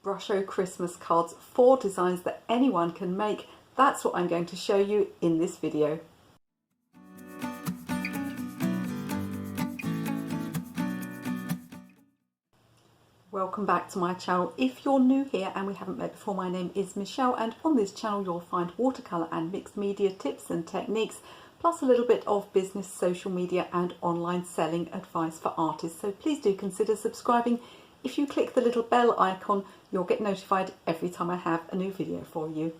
Brusho Christmas cards, 4 designs that anyone can make. That's what I'm going to show you in this video. Welcome back to my channel. If you're new here and we haven't met before, my name is Michelle, and on this channel you'll find watercolour and mixed media tips and techniques, plus a little bit of business, social media and online selling advice for artists. So please do consider subscribing. If you click the little bell icon, you'll get notified every time I have a new video for you.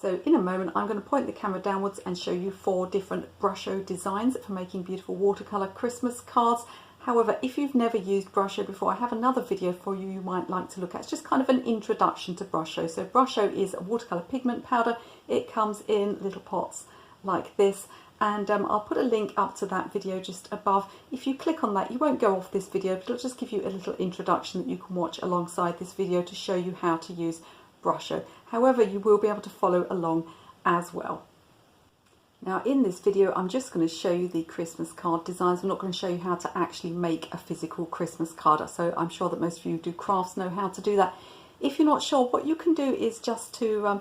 So in a moment I'm going to point the camera downwards and show you 4 different Brusho designs for making beautiful watercolour Christmas cards. However, if you've never used Brusho before, I have another video for you might like to look at. It's just kind of an introduction to Brusho. So Brusho is a watercolour pigment powder. It comes in little pots like this, and I'll put a link up to that video just above. If you click on that, you won't go off this video, but it'll just give you a little introduction that you can watch alongside this video to show you how to use Brusho. However, you will be able to follow along as well. Now in this video I'm just going to show you the Christmas card designs. I'm not going to show you how to actually make a physical Christmas card, so I'm sure that most of you who do crafts know how to do that. If you're not sure, what you can do is just to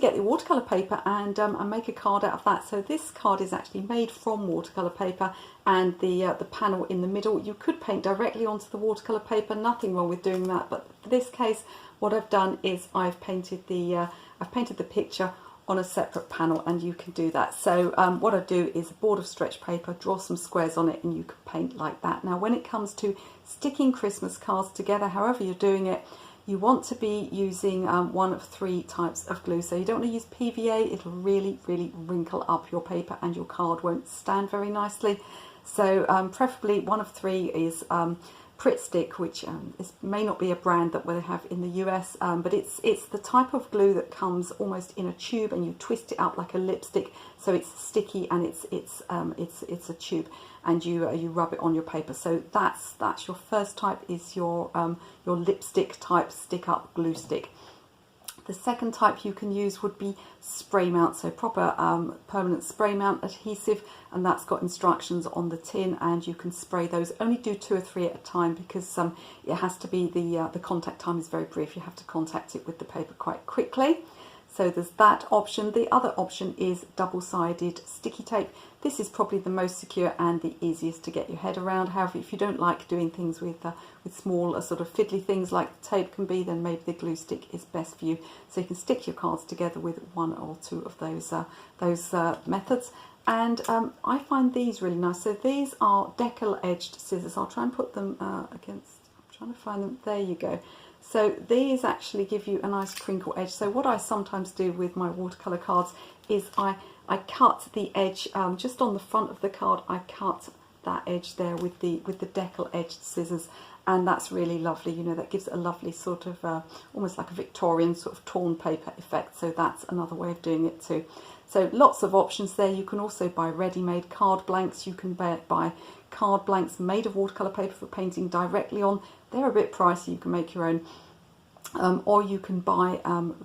get the watercolour paper and make a card out of that. So this card is actually made from watercolour paper, and the panel in the middle, you could paint directly onto the watercolour paper, nothing wrong with doing that, but for this case what I've done is I've painted the picture on a separate panel, and you can do that. So what I do is a board of stretch paper, draw some squares on it, and you can paint like that. Now when it comes to sticking Christmas cards together, however you're doing it, you want to be using one of 3 types of glue. So you don't want to use PVA, it'll really wrinkle up your paper and your card won't stand very nicely. So preferably one of 3 is Pritt Stick, which may not be a brand that we have in the US, but it's the type of glue that comes almost in a tube, and you twist it up like a lipstick, so it's sticky and it's a tube, and you rub it on your paper. So that's your first type, is your lipstick type stick up glue stick. The second type you can use would be spray mount, so proper permanent spray mount adhesive, and that's got instructions on the tin, and you can spray those. Only do 2 or 3 at a time, because it has to be, the contact time is very brief. You have to contact it with the paper quite quickly. So there's that option. The other option is double-sided sticky tape. This is probably the most secure and the easiest to get your head around. However, if you don't like doing things with small sort of fiddly things like the tape can be, then maybe the glue stick is best for you. So you can stick your cards together with 1 or 2 of those methods. And I find these really nice. So these are decal-edged scissors. I'll try and put them against. I'm trying to find them. There you go. So these actually give you a nice crinkle edge. So what I sometimes do with my watercolour cards is I cut the edge just on the front of the card. I cut that edge there with the decal edged scissors, and that's really lovely. You know, that gives it a lovely sort of almost like a Victorian sort of torn paper effect. So that's another way of doing it too. So lots of options there. You can also buy ready-made card blanks. You can buy card blanks made of watercolour paper for painting directly on. They're a bit pricey, you can make your own. Or you can buy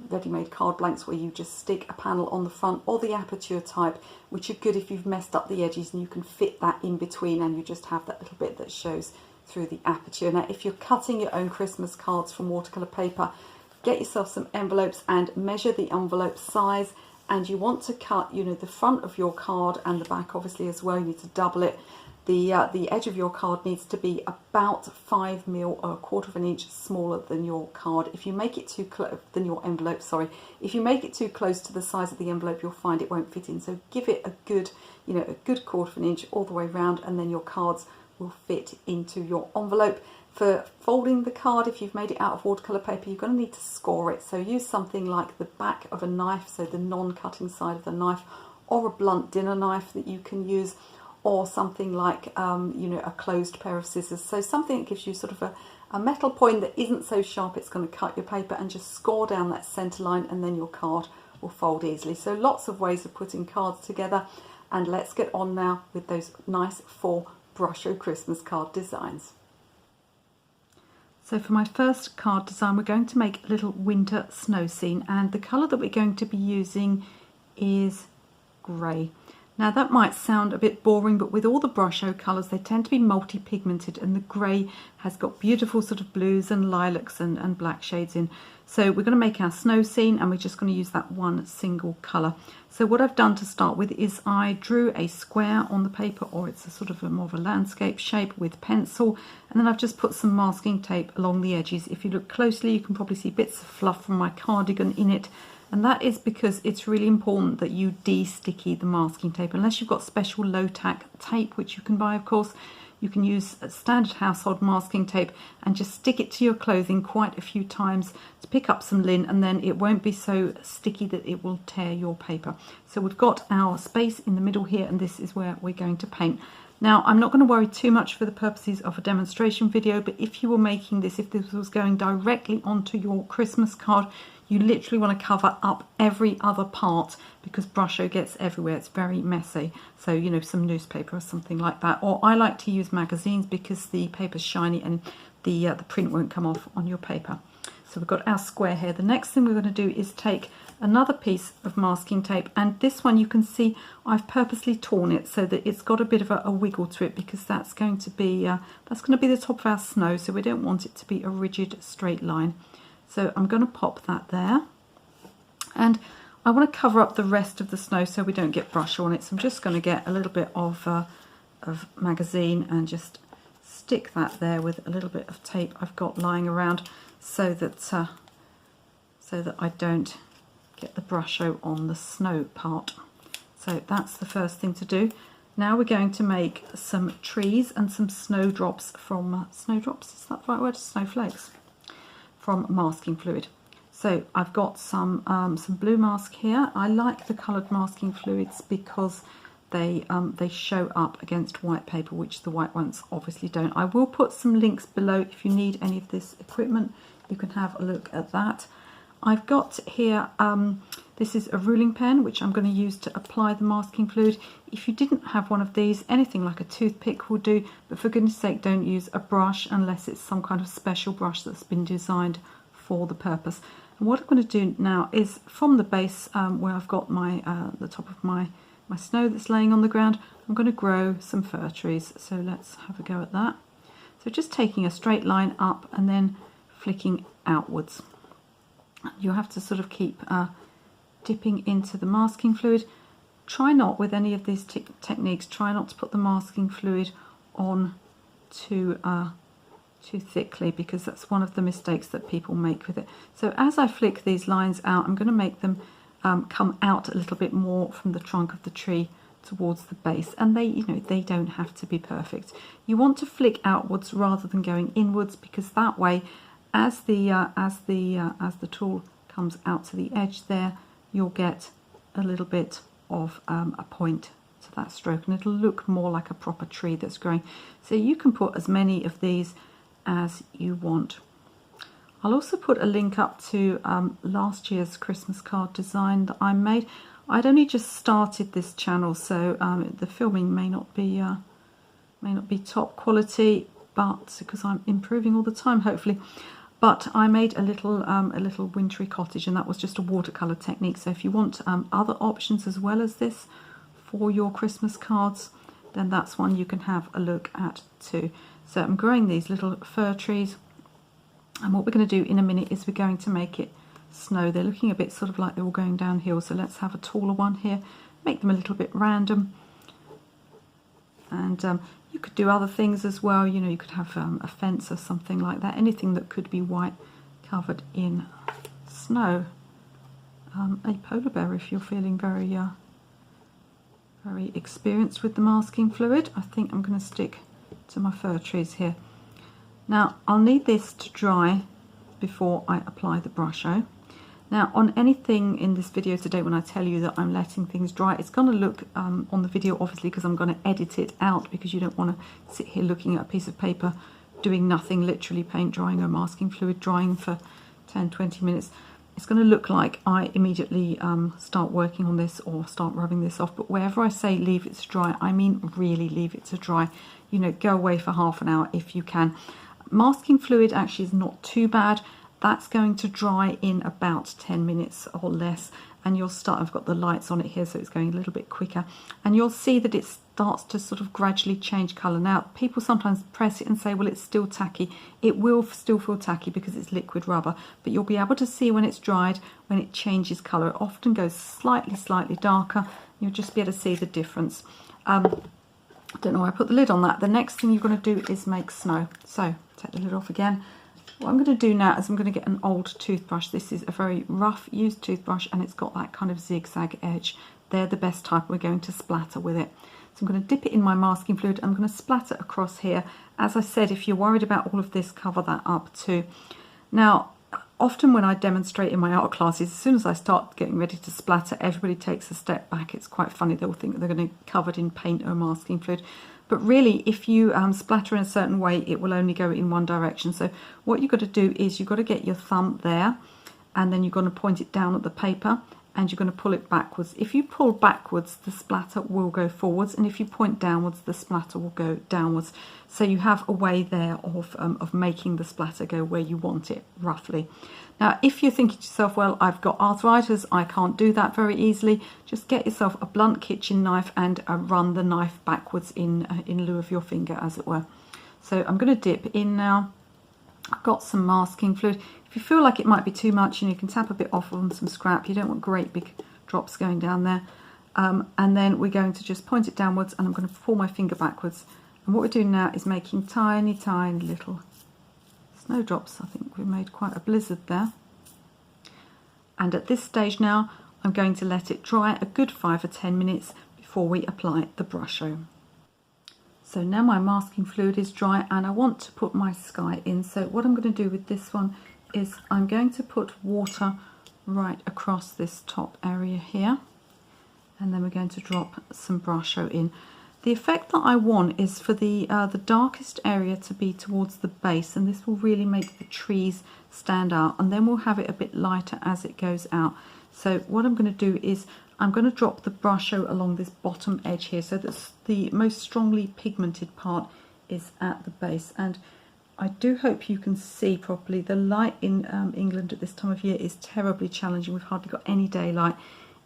ready-made card blanks where you just stick a panel on the front, or the aperture type, which are good if you've messed up the edges and you can fit that in between, and you just have that little bit that shows through the aperture. Now if you're cutting your own Christmas cards from watercolour paper, get yourself some envelopes and measure the envelope size, and you want to cut, you know, the front of your card and the back obviously as well. You need to double it. The edge of your card needs to be about 5 mil or 1/4 of an inch smaller than your card. If you make it too close, than your envelope, sorry. If you make it too close to the size of the envelope, you'll find it won't fit in. So give it a good, you know, a good 1/4 of an inch all the way around, and then your cards will fit into your envelope. For folding the card, if you've made it out of watercolour paper, you're going to need to score it. So use something like the back of a knife, so the non-cutting side of the knife, or a blunt dinner knife that you can use, or something like you know, a closed pair of scissors. So something that gives you sort of a metal point that isn't so sharp it's going to cut your paper, and just score down that centre line, and then your card will fold easily. So lots of ways of putting cards together, and let's get on now with those nice 4 Brusho Christmas card designs. So for my first card design, we're going to make a little winter snow scene, and the colour that we're going to be using is grey. Now that might sound a bit boring, but with all the Brusho colours, they tend to be multi-pigmented, and the grey has got beautiful sort of blues and lilacs and black shades in. So we're going to make our snow scene, and we're just going to use that one single colour. So what I've done to start with is I drew a square on the paper, or it's a sort of more of a landscape shape with pencil, and then I've just put some masking tape along the edges. If you look closely, you can probably see bits of fluff from my cardigan in it. And that is because it's really important that you de-sticky the masking tape. Unless you've got special low-tack tape, which you can buy, of course, you can use a standard household masking tape and just stick it to your clothing quite a few times to pick up some lint, and then it won't be so sticky that it will tear your paper. So we've got our space in the middle here, and this is where we're going to paint. Now, I'm not going to worry too much for the purposes of a demonstration video, but if you were making this, if this was going directly onto your Christmas card, you literally want to cover up every other part, because Brusho gets everywhere. It's very messy. So, you know, some newspaper or something like that. Or I like to use magazines because the paper's shiny and the print won't come off on your paper. So we've got our square here. The next thing we're going to do is take another piece of masking tape, and this one you can see I've purposely torn it so that it's got a bit of a wiggle to it, because that's going to be the top of our snow, so we don't want it to be a rigid straight line. So I'm going to pop that there, and I want to cover up the rest of the snow so we don't get Brusho on it. So I'm just going to get a little bit of magazine and just stick that there with a little bit of tape I've got lying around, so that I don't get the Brusho on the snow part. So that's the first thing to do. Now we're going to make some trees and some snowdrops from snowdrops. Is that the right word? Snowflakes. From masking fluid. So I've got some blue mask here. I like the coloured masking fluids because they show up against white paper, which the white ones obviously don't. I will put some links below if you need any of this equipment. You can have a look at that. I've got here, this is a ruling pen, which I'm going to use to apply the masking fluid. If you didn't have one of these, anything like a toothpick will do, but for goodness sake, don't use a brush unless it's some kind of special brush that's been designed for the purpose. And what I'm going to do now is, from the base where I've got my the top of my snow that's laying on the ground, I'm going to grow some fir trees. So let's have a go at that. So just taking a straight line up and then flicking outwards. You have to sort of keep dipping into the masking fluid. Try not, with any of these techniques, try not to put the masking fluid on too thickly, because that's one of the mistakes that people make with it. So as I flick these lines out, I'm going to make them come out a little bit more from the trunk of the tree towards the base, and they don't have to be perfect. You want to flick outwards rather than going inwards, because that way, as the tool comes out to the edge there, you'll get a little bit of a point to that stroke, and it'll look more like a proper tree that's growing. So you can put as many of these as you want. I'll also put a link up to last year's Christmas card design that I made. I'd only just started this channel, so the filming may not be top quality, but because I'm improving all the time, hopefully. But I made a little wintry cottage, and that was just a watercolour technique. So if you want other options as well as this for your Christmas cards, then that's one you can have a look at too. So I'm growing these little fir trees, and what we're going to do in a minute is we're going to make it snow. They're looking a bit sort of like they're all going downhill, so let's have a taller one here, make them a little bit random. And you could do other things as well. You know, you could have a fence or something like that. Anything that could be white covered in snow. A polar bear if you're feeling very experienced with the masking fluid. I think I'm going to stick to my fir trees here. Now I'll need this to dry before I apply the Brusho. Now, on anything in this video today, when I tell you that I'm letting things dry, it's going to look on the video, obviously, because I'm going to edit it out, because you don't want to sit here looking at a piece of paper doing nothing, literally paint drying or masking fluid drying for 10-20 minutes. It's going to look like I immediately start working on this or start rubbing this off. But wherever I say leave it to dry, I mean really leave it to dry. You know, go away for half an hour if you can. Masking fluid actually is not too bad. That's going to dry in about 10 minutes or less, and you'll start, I've got the lights on it here so it's going a little bit quicker, and you'll see that it starts to sort of gradually change colour. Now people sometimes press it and say, well, it's still tacky. It will still feel tacky because it's liquid rubber, but you'll be able to see when it's dried, when it changes colour. It often goes slightly darker. You'll just be able to see the difference. I don't know why I put the lid on that. The next thing you're going to do is make snow. So take the lid off again. What I'm going to do now is I'm going to get an old toothbrush. This is a very rough used toothbrush and it's got that kind of zigzag edge. They're the best type. We're going to splatter with it. So I'm going to dip it in my masking fluid. I'm going to splatter across here. As I said, if you're worried about all of this, cover that up too. Now, often when I demonstrate in my art classes, as soon as I start getting ready to splatter, everybody takes a step back. It's quite funny. They'll think they're going to be covered in paint or masking fluid. But really, if you splatter in a certain way, it will only go in one direction. So what you've got to do is you've got to get your thumb there, and then you're going to point it down at the paper, and you're going to pull it backwards. If you pull backwards, the splatter will go forwards, and if you point downwards, the splatter will go downwards. So you have a way there of making the splatter go where you want it, roughly. Now, if you're thinking to yourself, well, I've got arthritis, I can't do that very easily, just get yourself a blunt kitchen knife and run the knife backwards in lieu of your finger, as it were. So I'm going to dip in now. I've got some masking fluid. If you feel like it might be too much, you can tap a bit off on some scrap. You don't want great big drops going down there. And then we're going to just point it downwards, and I'm going to pull my finger backwards. And what we're doing now is making tiny little snowdrops. I think we made quite a blizzard there. And at this stage now, I'm going to let it dry a good 5 or 10 minutes before we apply the Brusho. So now my masking fluid is dry and I want to put my sky in. So what I'm going to do with this one is I'm going to put water right across this top area here, and then we're going to drop some Brusho in. The effect that I want is for the darkest area to be towards the base, and this will really make the trees stand out, and then we'll have it a bit lighter as it goes out. So what I'm going to do is I'm going to drop the Brusho along this bottom edge here, so that the most strongly pigmented part is at the base. And I do hope you can see properly. The light in England at this time of year is terribly challenging. We've hardly got any daylight.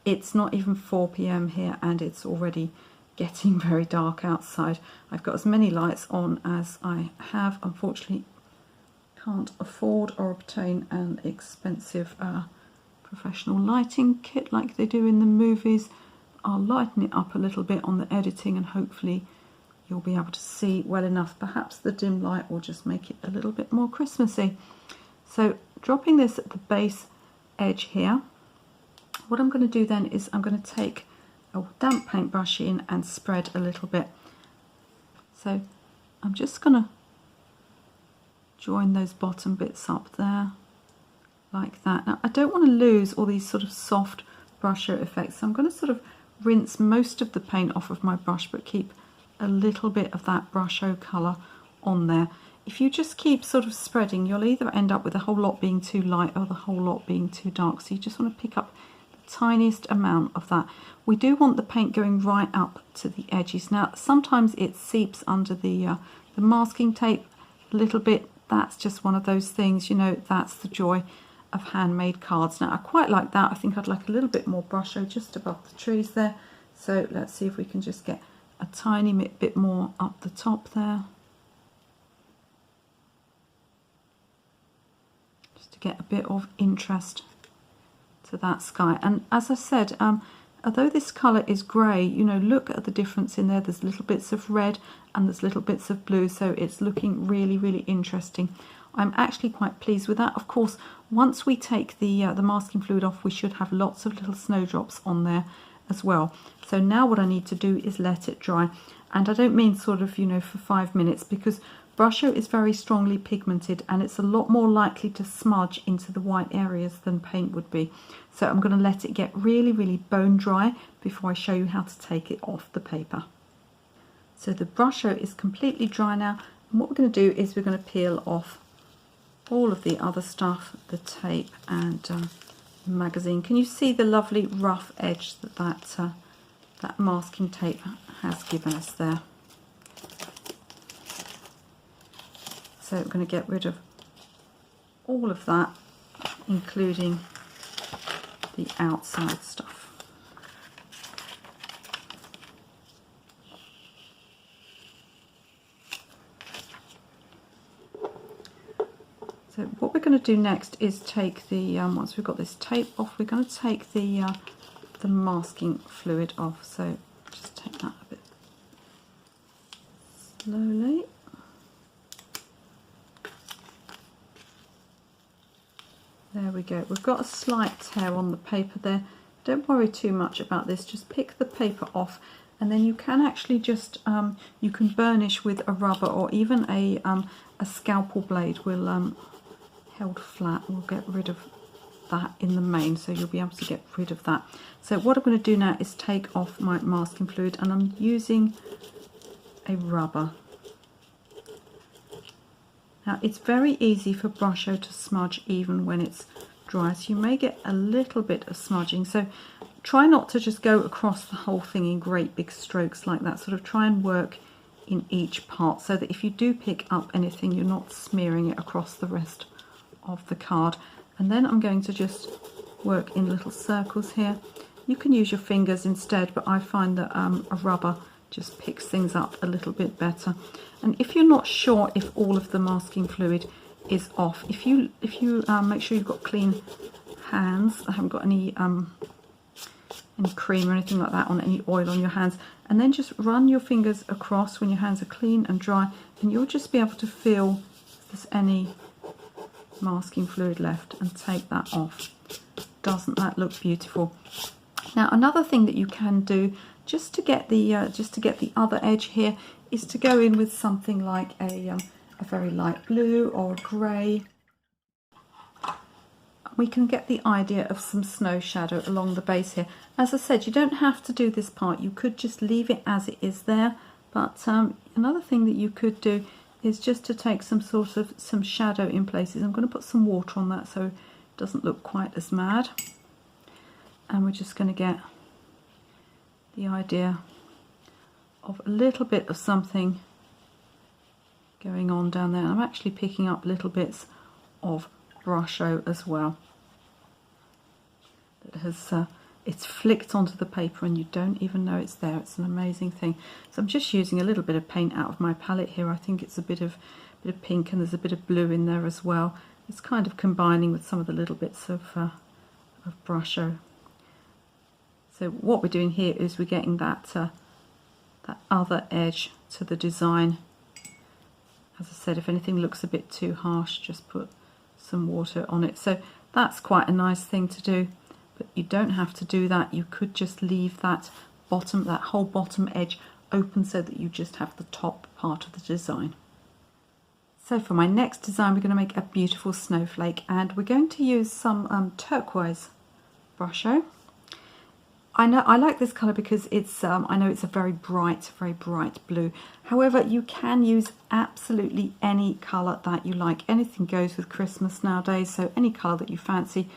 It's not even 4 p.m. here and it's already getting very dark outside. I've got as many lights on as I have. Unfortunately, can't afford or obtain an expensive professional lighting kit like they do in the movies. I'll lighten it up a little bit on the editing and hopefully you'll be able to see well enough. Perhaps the dim light will just make it a little bit more Christmassy. So dropping this at the base edge here, what I'm going to do then is I'm going to take a damp paintbrush in and spread a little bit. So I'm just going to join those bottom bits up there like that. Now I don't want to lose all these sort of soft Brusho effects, so I'm going to sort of rinse most of the paint off of my brush but keep a little bit of that Brusho colour on there. If you just keep sort of spreading, you'll either end up with the whole lot being too light or the whole lot being too dark, so you just want to pick up the tiniest amount of that. We do want the paint going right up to the edges. Now sometimes it seeps under the masking tape a little bit. That's just one of those things, you know, that's the joy of handmade cards. Now I quite like that. I think I'd like a little bit more Brusho just above the trees there. So let's see if we can just get a tiny bit more up the top there, just to get a bit of interest to that sky. And as I said, although this colour is grey, you know, look at the difference in there. There's little bits of red and there's little bits of blue, so it's looking really interesting. I'm actually quite pleased with that. Of course, once we take the masking fluid off, we should have lots of little snowdrops on there as well. So now what I need to do is let it dry, and I don't mean sort of, you know, for 5 minutes, because Brusho is very strongly pigmented and it's a lot more likely to smudge into the white areas than paint would be. So I'm going to let it get really bone dry before I show you how to take it off the paper. So the Brusho is completely dry now, and what we're going to do is we're going to peel off all of the other stuff, the tape and magazine. Can you see the lovely rough edge that masking tape has given us there? So we're going to get rid of all of that, including the outside stuff. So what we're going to do next is take the, once we've got this tape off, we're going to take the masking fluid off. So just take that a bit slowly. There we go. We've got a slight tear on the paper there. Don't worry too much about this. Just pick the paper off, and then you can actually just, you can burnish with a rubber, or even a scalpel blade will, held flat, will get rid of that in the main, so you'll be able to get rid of that. So what I'm going to do now is take off my masking fluid, and I'm using a rubber. Now it's very easy for Brusho to smudge even when it's dry, so you may get a little bit of smudging, so try not to just go across the whole thing in great big strokes like that. Sort of try and work in each part, so that if you do pick up anything, you're not smearing it across the rest of the card. And then I'm going to just work in little circles here. You can use your fingers instead, but I find that a rubber just picks things up a little bit better. And if you're not sure if all of the masking fluid is off, if you make sure you've got clean hands, I haven't got any cream or anything like that on, any oil on your hands, and then just run your fingers across when your hands are clean and dry, and you'll just be able to feel if there's any masking fluid left and take that off. Doesn't that look beautiful? Now another thing that you can do just to get the other edge here is to go in with something like a very light blue or a grey. We can get the idea of some snow shadow along the base here. As I said, you don't have to do this part, you could just leave it as it is there, but another thing that you could do is just to take some shadow in places. I'm going to put some water on that so it doesn't look quite as mad, and we're just going to get the idea of a little bit of something going on down there. I'm actually picking up little bits of Brusho as well that has it's flicked onto the paper and you don't even know it's there. It's an amazing thing. So I'm just using a little bit of paint out of my palette here. I think it's a bit of pink, and there's a bit of blue in there as well. It's kind of combining with some of the little bits of Brusho. So what we're doing here is we're getting that that other edge to the design. As I said, if anything looks a bit too harsh, just put some water on it. So that's quite a nice thing to do, but you don't have to do that. You could just leave that whole bottom edge open so that you just have the top part of the design. So for my next design, we're going to make a beautiful snowflake, and we're going to use some turquoise Brusho. I like this colour because it's I know it's a very bright blue. However, you can use absolutely any colour that you like. Anything goes with Christmas nowadays, so any colour that you fancy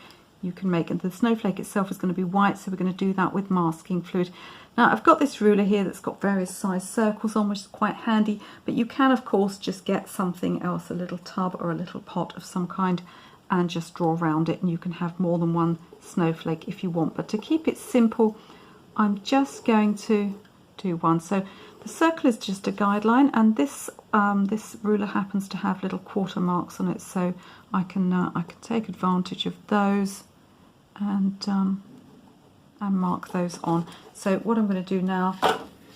you can make. And the snowflake itself is going to be white, so we're going to do that with masking fluid. Now I've got this ruler here that's got various size circles on, which is quite handy, but you can of course just get something else, a little tub or a little pot of some kind, and just draw around it, and you can have more than one snowflake if you want. But to keep it simple, I'm just going to do one. So the circle is just a guideline, and this this ruler happens to have little quarter marks on it, so I can take advantage of those and mark those on. So what I'm going to do now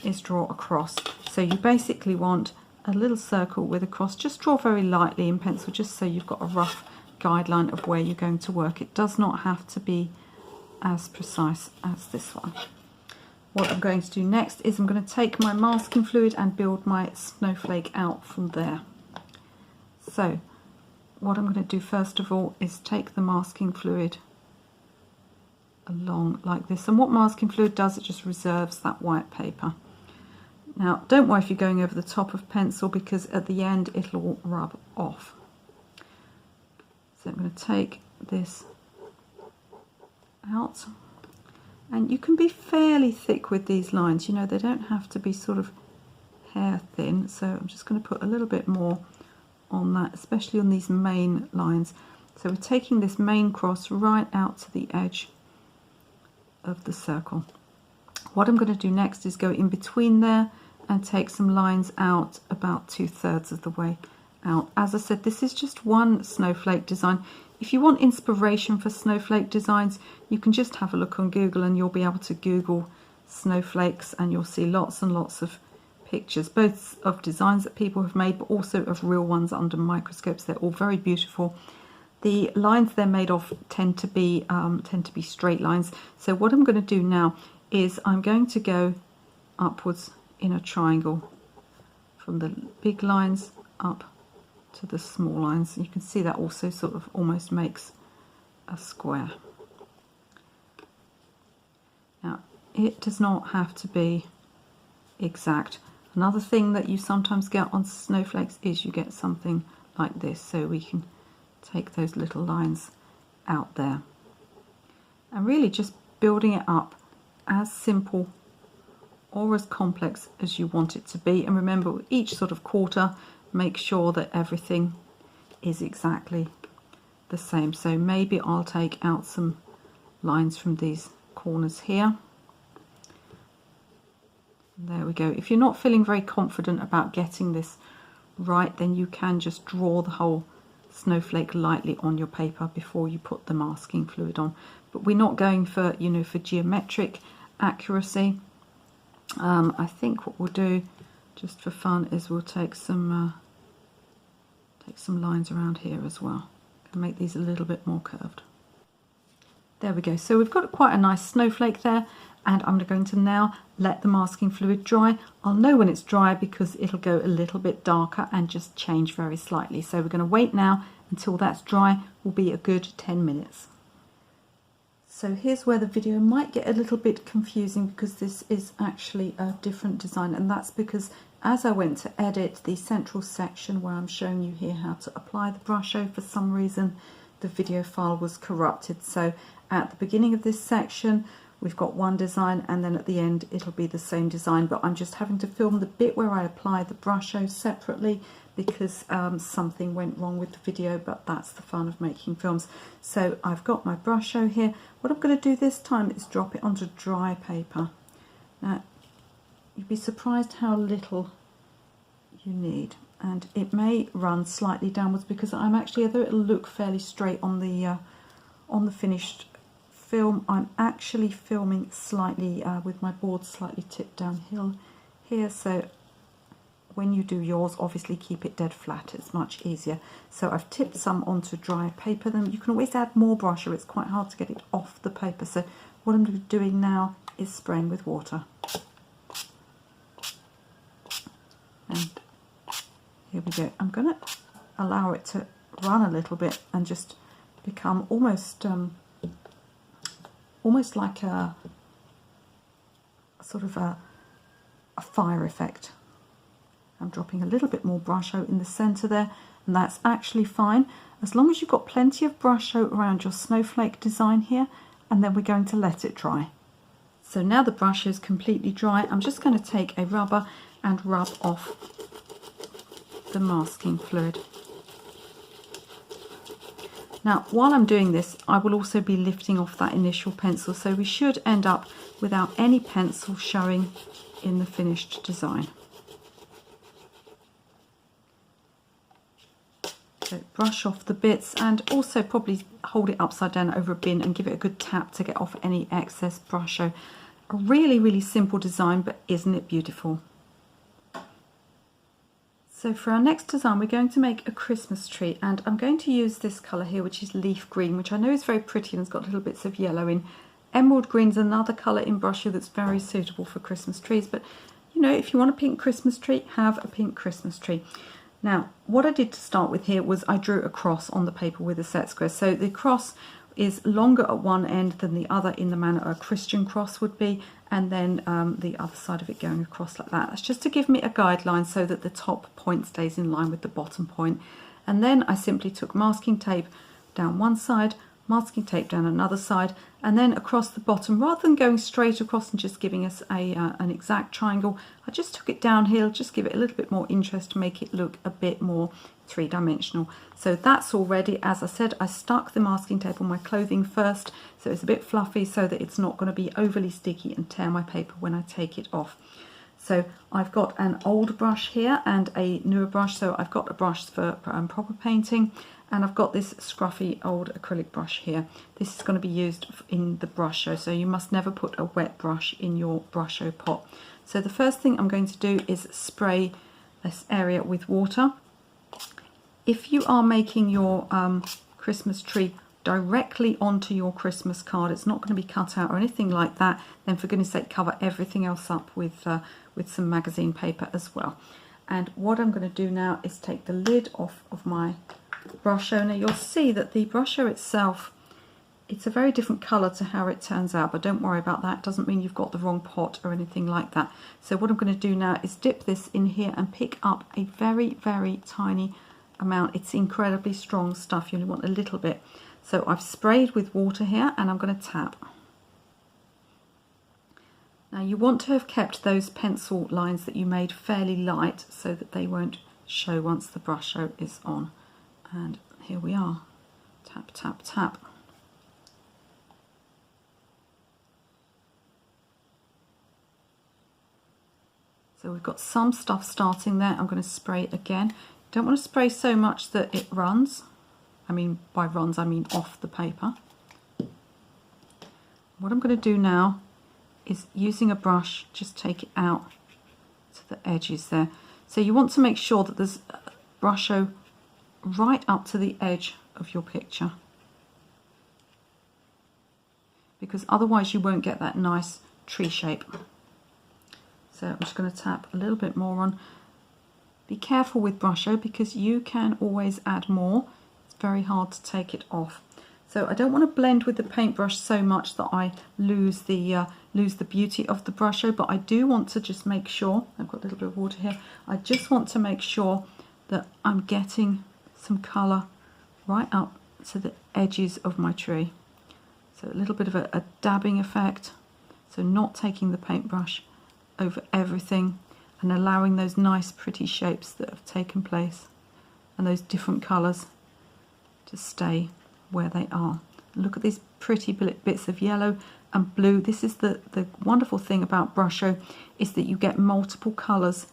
is draw a cross. So you basically want a little circle with a cross. Just draw very lightly in pencil, just so you've got a rough guideline of where you're going to work. It does not have to be as precise as this one. What I'm going to do next is I'm going to take my masking fluid and build my snowflake out from there. So what I'm going to do first of all is take the masking fluid along like this, and what masking fluid does, it just reserves that white paper. Now don't worry if you're going over the top of pencil, because at the end it'll all rub off. So I'm going to take this out, and you can be fairly thick with these lines, you know, they don't have to be sort of hair thin. So I'm just going to put a little bit more on that, especially on these main lines. So we're taking this main cross right out to the edge of the circle. What I'm going to do next is go in between there and take some lines out about 2/3 of the way out. As I said, this is just one snowflake design. If you want inspiration for snowflake designs, you can just have a look on Google and you'll be able to Google snowflakes and you'll see lots and lots of pictures, both of designs that people have made but also of real ones under microscopes. They're all very beautiful. The lines they're made of tend to be straight lines. So what I'm going to do now is I'm going to go upwards in a triangle from the big lines up to the small lines. You can see that also sort of almost makes a square. Now it does not have to be exact. Another thing that you sometimes get on snowflakes is you get something like this, so we can take those little lines out there and really just building it up as simple or as complex as you want it to be. And remember, with each sort of quarter, make sure that everything is exactly the same. So maybe I'll take out some lines from these corners here. There we go. If you're not feeling very confident about getting this right, then you can just draw the whole snowflake lightly on your paper before you put the masking fluid on. But we're not going for, you know, for geometric accuracy. I think what we'll do just for fun is we'll take some lines around here as well and make these a little bit more curved. There we go. So we've got quite a nice snowflake there, and I'm going to now let the masking fluid dry. I'll know when it's dry because it'll go a little bit darker and just change very slightly. So we're going to wait now until that's dry. Will be a good 10 minutes. So here's where the video might get a little bit confusing because this is actually a different design, and that's because as I went to edit the central section where I'm showing you here how to apply the Brusho, for some reason the video file was corrupted. So at the beginning of this section we've got one design, and then at the end it'll be the same design, but I'm just having to film the bit where I apply the Brusho separately because something went wrong with the video, but that's the fun of making films. So I've got my Brusho here. What I'm going to do this time is drop it onto dry paper. Now you'd be surprised how little you need, and it may run slightly downwards because I'm actually, although it'll look fairly straight on the finished film, I'm actually filming slightly with my board slightly tipped downhill here. So when you do yours, obviously keep it dead flat, it's much easier. So I've tipped some onto dry paper. Then you can always add more Brusho, it's quite hard to get it off the paper. So what I'm doing now is spraying with water. And here we go. I'm going to allow it to run a little bit and just become almost like a sort of a fire effect. I'm dropping a little bit more Brusho in the centre there, and that's actually fine as long as you've got plenty of Brusho around your snowflake design here, and then we're going to let it dry. So now the brush is completely dry, I'm just going to take a rubber and rub off the masking fluid. Now while I'm doing this, I will also be lifting off that initial pencil, so we should end up without any pencil showing in the finished design. So brush off the bits, and also probably hold it upside down over a bin and give it a good tap to get off any excess Brusho. A really, really simple design, but isn't it beautiful? So for our next design, we're going to make a Christmas tree, and I'm going to use this colour here, which is leaf green, which I know is very pretty and has got little bits of yellow in. Emerald green is another colour in Brusho that's very suitable for Christmas trees, but you know, if you want a pink Christmas tree, have a pink Christmas tree. Now, what I did to start with here was I drew a cross on the paper with a set square. So the cross is longer at one end than the other in the manner a Christian cross would be, and then the other side of it going across like that. That's just to give me a guideline so that the top point stays in line with the bottom point. And then I simply took masking tape down one side, masking tape down another side, and then across the bottom, rather than going straight across and just giving us an exact triangle, I just took it downhill, just give it a little bit more interest to make it look a bit more three-dimensional. So that's all ready. As I said, I stuck the masking tape on my clothing first, so it's a bit fluffy so that it's not going to be overly sticky and tear my paper when I take it off. So I've got an old brush here and a newer brush. So I've got a brush for proper painting, and I've got this scruffy old acrylic brush here. This is going to be used in the Brusho, so you must never put a wet brush in your Brusho pot. So the first thing I'm going to do is spray this area with water. If you are making your Christmas tree directly onto your Christmas card, it's not going to be cut out or anything like that, then for goodness sake cover everything else up with some magazine paper as well. And what I'm going to do now is take the lid off of my Brusho. Now you'll see that the Brusho itself, it's a very different colour to how it turns out, but don't worry about that. It doesn't mean you've got the wrong pot or anything like that. So what I'm going to do now is dip this in here and pick up a very, very tiny amount. It's incredibly strong stuff. You only want a little bit. So I've sprayed with water here, and I'm going to tap. Now you want to have kept those pencil lines that you made fairly light so that they won't show once the Brusho is on. And here we are. Tap, tap, tap. So we've got some stuff starting there. I'm going to spray it again. Don't want to spray so much that it runs. I mean, by runs, I mean off the paper. What I'm going to do now is, using a brush, just take it out to the edges there. So you want to make sure that there's Brusho right up to the edge of your picture, because otherwise you won't get that nice tree shape. So I'm just going to tap a little bit more on. Be careful with Brusho because you can always add more. It's very hard to take it off. So I don't want to blend with the paintbrush so much that I lose the beauty of the Brusho, but I do want to just make sure, I've got a little bit of water here, I just want to make sure that I'm getting some colour right up to the edges of my tree. So a little bit of a dabbing effect, so not taking the paintbrush over everything, and allowing those nice pretty shapes that have taken place and those different colours to stay where they are. Look at these pretty bits of yellow and blue. This is the wonderful thing about Brusho, is that you get multiple colours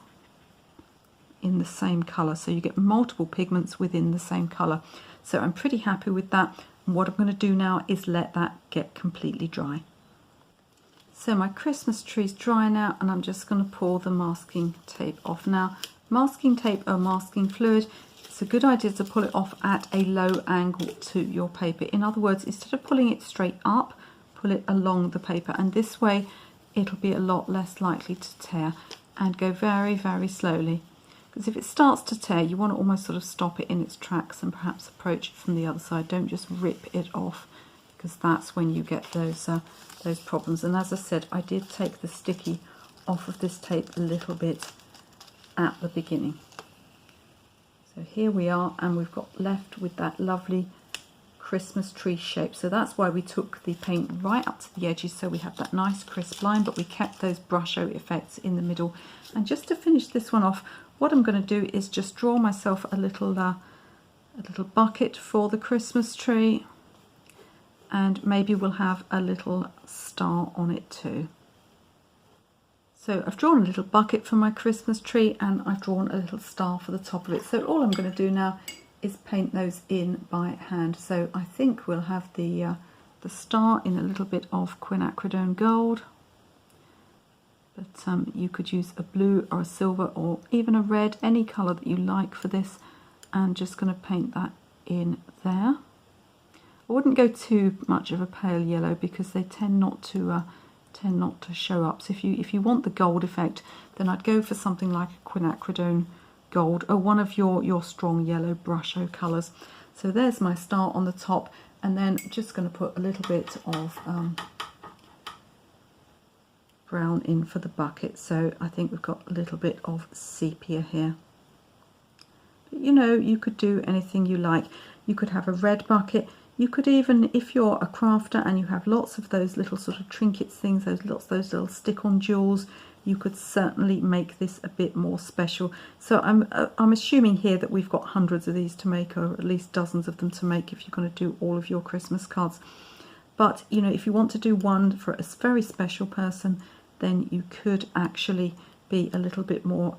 in the same colour, so you get multiple pigments within the same colour. So I'm pretty happy with that, and what I'm going to do now is let that get completely dry. So my Christmas tree's dry now, and I'm just going to pour the masking tape off. Now, masking tape or masking fluid, it's a good idea to pull it off at a low angle to your paper. In other words, instead of pulling it straight up, pull it along the paper, and this way it'll be a lot less likely to tear. And go very, very slowly, because if it starts to tear, you want to almost sort of stop it in its tracks and perhaps approach it from the other side. Don't just rip it off, because that's when you get those problems. And as I said, I did take the sticky off of this tape a little bit at the beginning. So here we are, and we've got left with that lovely Christmas tree shape. So that's why we took the paint right up to the edges, so we have that nice crisp line, but we kept those Brusho effects in the middle. And just to finish this one off, what I'm going to do is just draw myself a little bucket for the Christmas tree, and maybe we'll have a little star on it too. So I've drawn a little bucket for my Christmas tree, and I've drawn a little star for the top of it. So all I'm going to do now is paint those in by hand. So I think we'll have the star in a little bit of quinacridone gold, but you could use a blue or a silver or even a red, any colour that you like for this. And just going to paint that in there. I wouldn't go too much of a pale yellow because they tend not to show up. So if you want the gold effect, then I'd go for something like a quinacridone gold or one of your strong yellow Brusho colours. So there's my star on the top, and then just going to put a little bit of brown in for the bucket. So I think we've got a little bit of sepia here. But you know, you could do anything you like. You could have a red bucket. You could even, if you're a crafter and you have lots of those little sort of trinkets things, those little stick-on jewels, you could certainly make this a bit more special. So I'm assuming here that we've got hundreds of these to make, or at least dozens of them to make if you're going to do all of your Christmas cards. But you know, if you want to do one for a very special person, then you could actually be a little bit more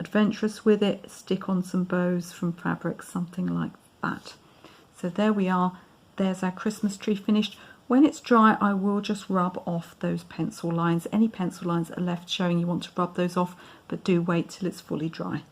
adventurous with it. Stick on some bows from fabric, something like that. So there we are. There's our Christmas tree finished. When it's dry, I will just rub off those pencil lines. Any pencil lines that are left showing, you want to rub those off, but do wait till it's fully dry.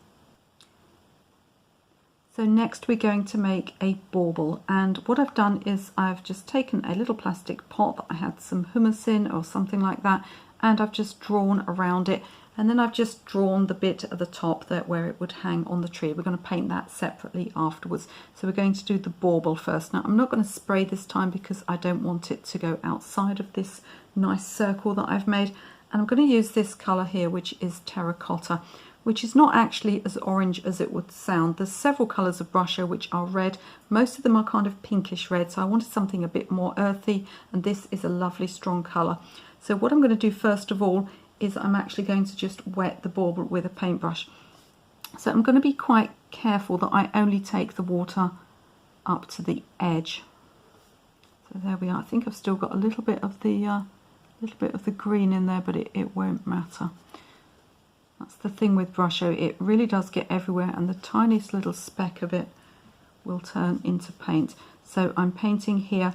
So next we're going to make a bauble, and what I've done is I've just taken a little plastic pot that I had some hummus in or something like that, and I've just drawn around it, and then I've just drawn the bit at the top there where it would hang on the tree. We're going to paint that separately afterwards. So we're going to do the bauble first. Now I'm not going to spray this time because I don't want it to go outside of this nice circle that I've made, and I'm going to use this colour here, which is Terracotta, which is not actually as orange as it would sound. There's several colours of Brusho which are red. Most of them are kind of pinkish red, so I wanted something a bit more earthy, and this is a lovely strong colour. So what I'm going to do first of all is I'm actually going to just wet the bauble with a paintbrush. So I'm going to be quite careful that I only take the water up to the edge. So there we are. I think I've still got a little bit of the green in there, but it won't matter. That's the thing with Brusho, it really does get everywhere, and the tiniest little speck of it will turn into paint. So I'm painting here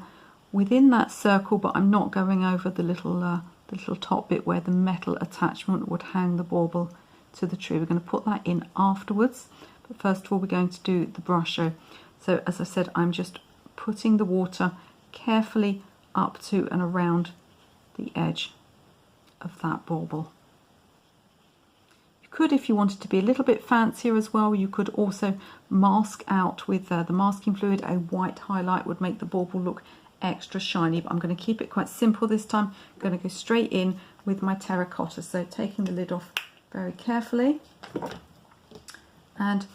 within that circle, but I'm not going over the little top bit where the metal attachment would hang the bauble to the tree. We're going to put that in afterwards, but first of all we're going to do the Brusho. So as I said, I'm just putting the water carefully up to and around the edge of that bauble. Could, if you wanted to be a little bit fancier as well, you could also mask out with the masking fluid. A white highlight would make the bauble look extra shiny, but I'm going to keep it quite simple this time. I'm going to go straight in with my terracotta. So taking the lid off very carefully, and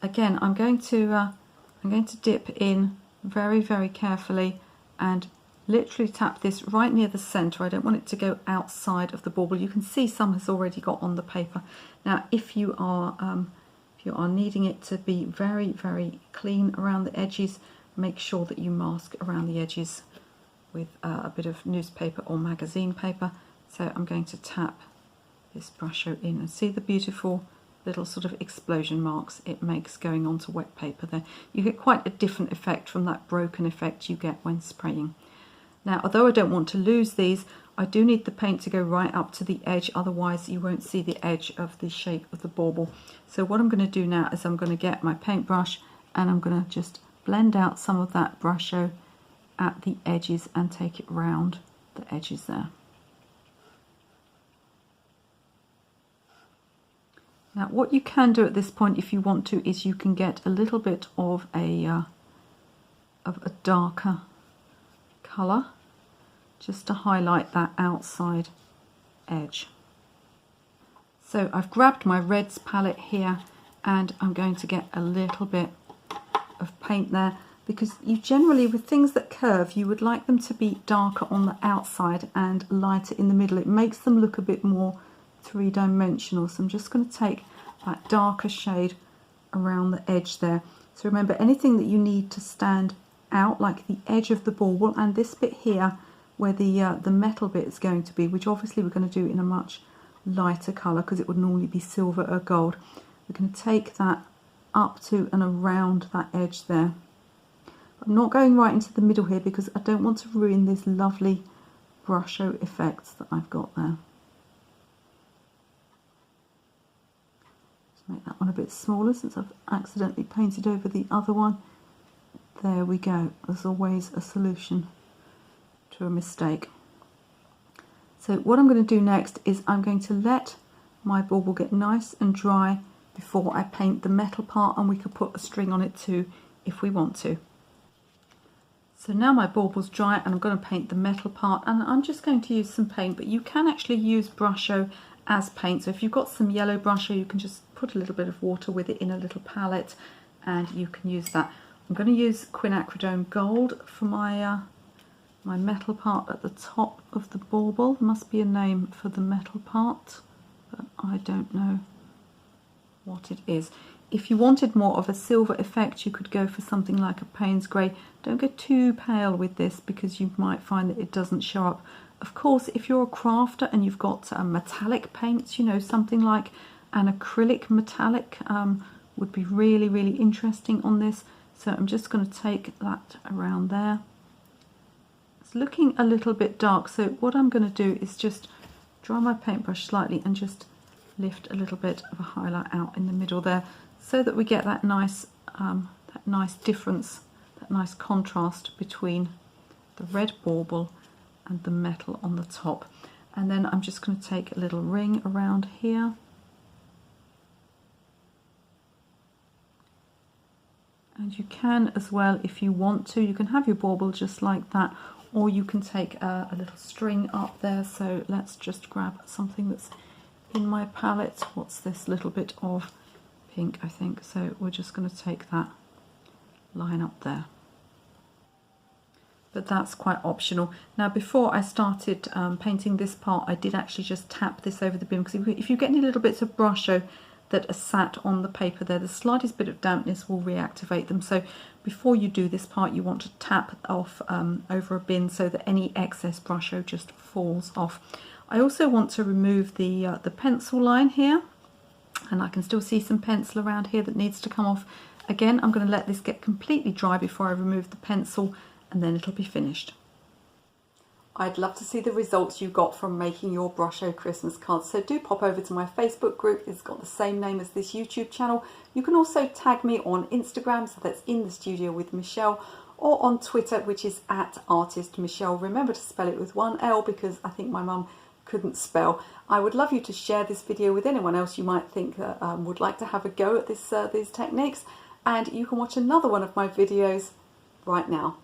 again I'm going to dip in very, very carefully and literally tap this right near the center. I don't want it to go outside of the bauble. You can see some has already got on the paper. Now if you are needing it to be very, very clean around the edges, make sure that you mask around the edges with a bit of newspaper or magazine paper. So I'm going to tap this Brusho in, and see the beautiful little sort of explosion marks it makes going onto wet paper there. You get quite a different effect from that broken effect you get when spraying. Now, although I don't want to lose these, I do need the paint to go right up to the edge, otherwise you won't see the edge of the shape of the bauble. So what I'm going to do now is I'm going to get my paintbrush and I'm going to just blend out some of that Brusho at the edges and take it round the edges there. Now what you can do at this point if you want to is you can get a little bit of a darker colour just to highlight that outside edge. So I've grabbed my reds palette here and I'm going to get a little bit of paint there, because you generally, with things that curve, you would like them to be darker on the outside and lighter in the middle. It makes them look a bit more three-dimensional. So I'm just going to take that darker shade around the edge there. So remember, anything that you need to stand out, like the edge of the bauble and this bit here where the metal bit is going to be, which obviously we're going to do in a much lighter colour because it would normally be silver or gold. We're going to take that up to and around that edge there. I'm not going right into the middle here because I don't want to ruin this lovely Brusho effects that I've got there. Just make that one a bit smaller since I've accidentally painted over the other one. There we go. There's always a solution to a mistake. So what I'm going to do next is I'm going to let my bauble get nice and dry before I paint the metal part, and we could put a string on it too if we want to. So now my bauble's dry and I'm going to paint the metal part, and I'm just going to use some paint, but you can actually use Brusho as paint. So if you've got some yellow Brusho, you can just put a little bit of water with it in a little palette and you can use that. I'm going to use quinacridone gold for my my metal part at the top of the bauble. Must be a name for the metal part, but I don't know what it is. If you wanted more of a silver effect, you could go for something like a Payne's grey. Don't go too pale with this because you might find that it doesn't show up. Of course, if you're a crafter and you've got metallic paints, you know, something like an acrylic metallic would be really, really interesting on this. So I'm just going to take that around there. It's looking a little bit dark, so what I'm going to do is just dry my paintbrush slightly and just lift a little bit of a highlight out in the middle there, so that we get that nice difference, that nice contrast between the red bauble and the metal on the top. And then I'm just going to take a little ring around here. And you can as well, if you want to, you can have your bauble just like that, or you can take a little string up there. So let's just grab something that's in my palette. What's this? Little bit of pink, I think. So we're just going to take that line up there. But that's quite optional. Now, before I started painting this part, I did actually just tap this over the bin, because if you get any little bits of Brusho that are sat on the paper there, the slightest bit of dampness will reactivate them. So before you do this part, you want to tap off over a bin so that any excess Brusho just falls off. I also want to remove the pencil line here, and I can still see some pencil around here that needs to come off. Again, I'm going to let this get completely dry before I remove the pencil, and then it'll be finished. I'd love to see the results you got from making your Brusho Christmas cards, so do pop over to my Facebook group. It's got the same name as this YouTube channel. You can also tag me on Instagram, so that's In the Studio with Michele, or on Twitter, which is @ArtistMichele. Remember to spell it with one L, because I think my mum couldn't spell. I would love you to share this video with anyone else you might think would like to have a go at these techniques, and you can watch another one of my videos right now.